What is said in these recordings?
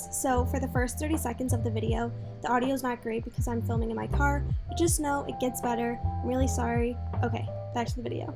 guys, so for the first 30 seconds of the video, the audio is not great because I'm filming in my car, but just know it gets better. I'm really sorry. Okay, back to the video.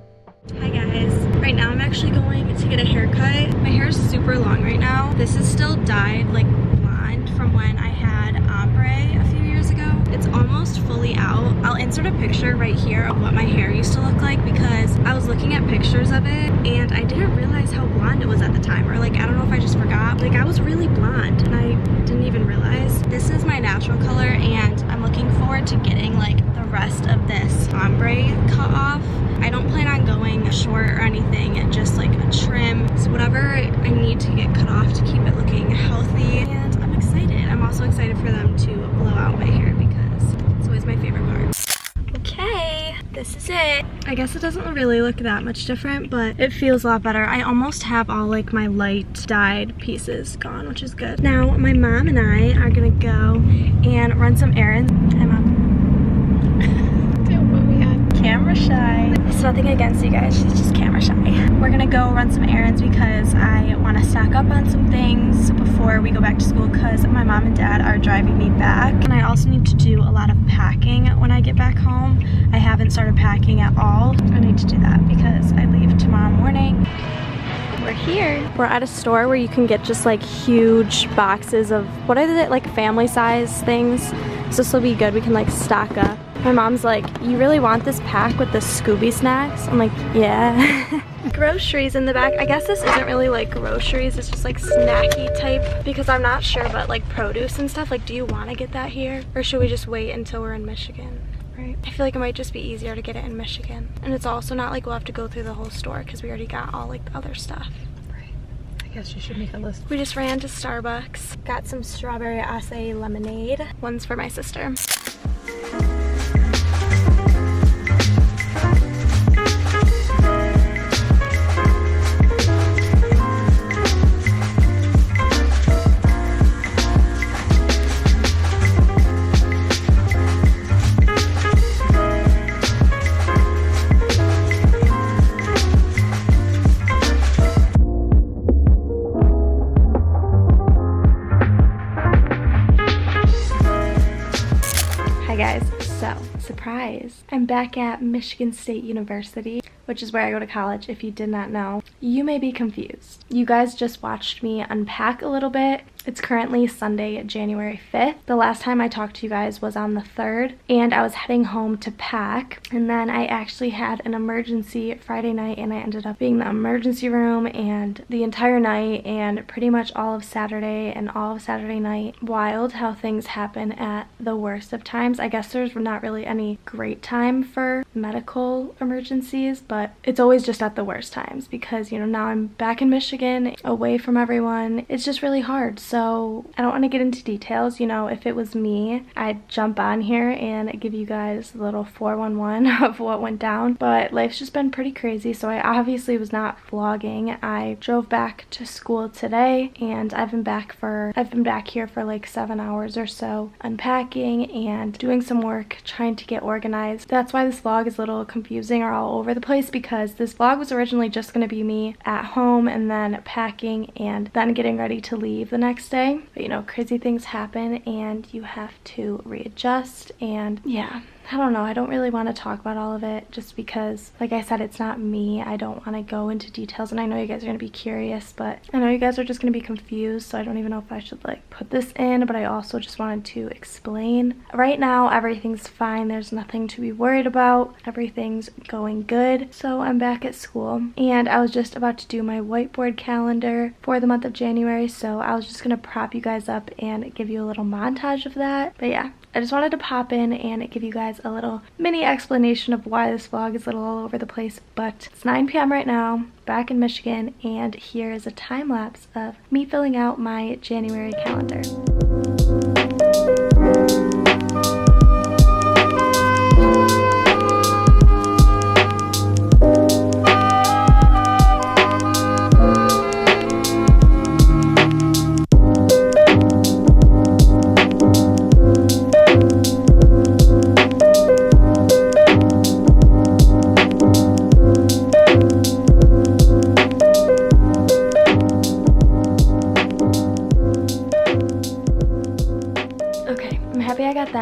Hi guys, right now I'm actually going to get a haircut. My hair is super long right now. This is still dyed like blonde from when I had ombre a few years ago. It's almost fully out. I'll insert a picture right here of what my hair used to look like because I was looking at pictures of it and I didn't realize how blonde it was at the time, or like I don't know if I just forgot. Like I was really blonde and I didn't even realize. This is my natural color and I'm looking forward to getting like the rest of this ombre cut off. I don't plan on going short or anything, just like a trim. So whatever I need to get cut off to keep it looking healthy. And I'm excited. I'm also excited for them to blow out my hair because it's always my favorite part. Okay, this is it. I guess it doesn't really look that much different, but it feels a lot better. I almost have all like my light dyed pieces gone, which is good. Now my mom and I are gonna go and run some errands. Hi mom. Camera shy. It's nothing against you guys, she's just camera shy. We're gonna go run some errands because I want to stock up on some things before we go back to school because my mom and dad are driving me back. And I also need to do a lot of packing when I get back home. I haven't started packing at all. I need to do that because I leave tomorrow morning. We're here. We're at a store where you can get just like huge boxes of, what are they, like family size things. So this will be good, we can like stock up. My mom's like, you really want this pack with the Scooby snacks? I'm like, yeah. Groceries in the back. I guess this isn't really like groceries, it's just like snacky type because I'm not sure, but like produce and stuff, like do you want to get that here? Or should we just wait until we're in Michigan? Right. I feel like it might just be easier to get it in Michigan. And it's also not like we'll have to go through the whole store because we already got all like the other stuff. Right. I guess you should make a list. We just ran to Starbucks. Got some strawberry acai lemonade. One's for my sister. Hi guys, so surprise, I'm back at Michigan State University, which is where I go to college if you did not know. You may be confused. You guys just watched me unpack a little bit. It's currently Sunday, January 5th. The last time I talked to you guys was on the 3rd, and I was heading home to pack, and then I actually had an emergency Friday night, and I ended up being in the emergency room and the entire night and pretty much all of Saturday and all of Saturday night. Wild how things happen at the worst of times. I guess there's not really any great time for medical emergencies, but it's always just at the worst times because, you know, now I'm back in Michigan, away from everyone. It's just really hard. So I don't want to get into details. You know, if it was me, I'd jump on here and give you guys a little 411 of what went down. But life's just been pretty crazy, so I obviously was not vlogging. I drove back to school today and I've been back here for like 7 hours or so, unpacking and doing some work, trying to get organized. That's why this vlog is a little confusing or all over the place, because this vlog was originally just going to be me at home and then packing and then getting ready to leave the next day. But you know, crazy things happen and you have to readjust, and yeah, I don't know, I don't really want to talk about all of it just because, like I said, it's not me. I don't want to go into details, and I know you guys are going to be curious, but I know you guys are just going to be confused, so I don't even know if I should like put this in, but I also just wanted to explain. Right now, everything's fine. There's nothing to be worried about. Everything's going good. So I'm back at school, and I was just about to do my whiteboard calendar for the month of January, so I was just going to prop you guys up and give you a little montage of that. But yeah, I just wanted to pop in and give you guys a little mini explanation of why this vlog is a little all over the place, but it's 9 p.m. right now, back in Michigan, and here is a time lapse of me filling out my January calendar.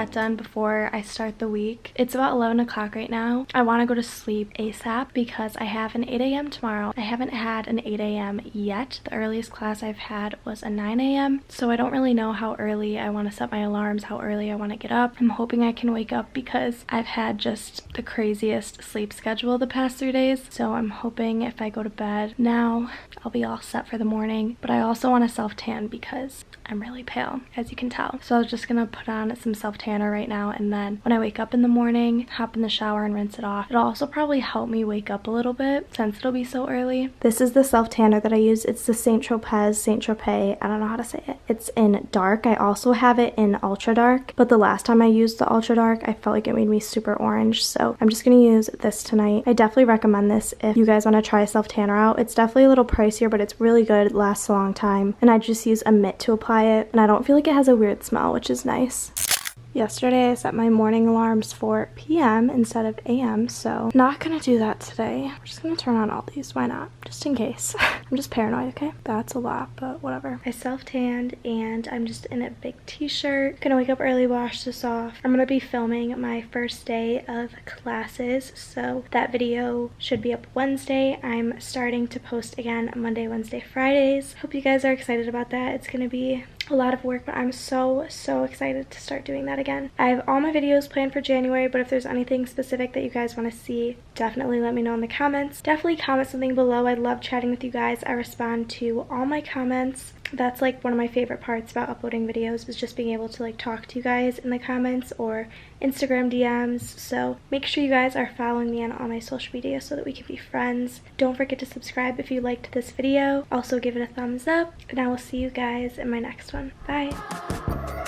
that done before I start the week. It's about 11 o'clock right now. I want to go to sleep ASAP because I have an 8 a.m. tomorrow. I haven't had an 8 a.m. yet. The earliest class I've had was a 9 a.m. So I don't really know how early I want to set my alarms, how early I want to get up. I'm hoping I can wake up because I've had just the craziest sleep schedule the past 3 days. So I'm hoping if I go to bed now, I'll be all set for the morning. But I also want to self-tan because I'm really pale, as you can tell. So I was just gonna put on some self-tanner right now, and then when I wake up in the morning, hop in the shower and rinse it off. It'll also probably help me wake up a little bit since it'll be so early. This is the self-tanner that I use. It's the Saint Tropez, I don't know how to say it. It's in dark. I also have it in ultra dark, but the last time I used the ultra dark, I felt like it made me super orange, so I'm just gonna use this tonight. I definitely recommend this if you guys want to try self-tanner out. It's definitely a little pricier, but it's really good. It lasts a long time, and I just use a mitt to apply it, and I don't feel like it has a weird smell, which is nice. Yesterday I set my morning alarms for PM instead of AM, so not gonna do that today. We're just gonna turn on all these, why not? Just in case. I'm just paranoid, okay? That's a lot, but whatever. I self-tanned and I'm just in a big t-shirt. Gonna wake up early, wash this off. I'm gonna be filming my first day of classes, so that video should be up Wednesday. I'm starting to post again Monday, Wednesday, Fridays. Hope you guys are excited about that. It's gonna be a lot of work, but I'm so excited to start doing that again. I have all my videos planned for January, but if there's anything specific that you guys want to see, definitely let me know in the comments. Definitely comment something below. I love chatting with you guys. I respond to all my comments. That's like one of my favorite parts about uploading videos, is just being able to like talk to you guys in the comments or Instagram DMs. So make sure you guys are following me on all my social media so that we can be friends. Don't forget to subscribe if you liked this video. Also give it a thumbs up, and I will see you guys in my next one. Bye.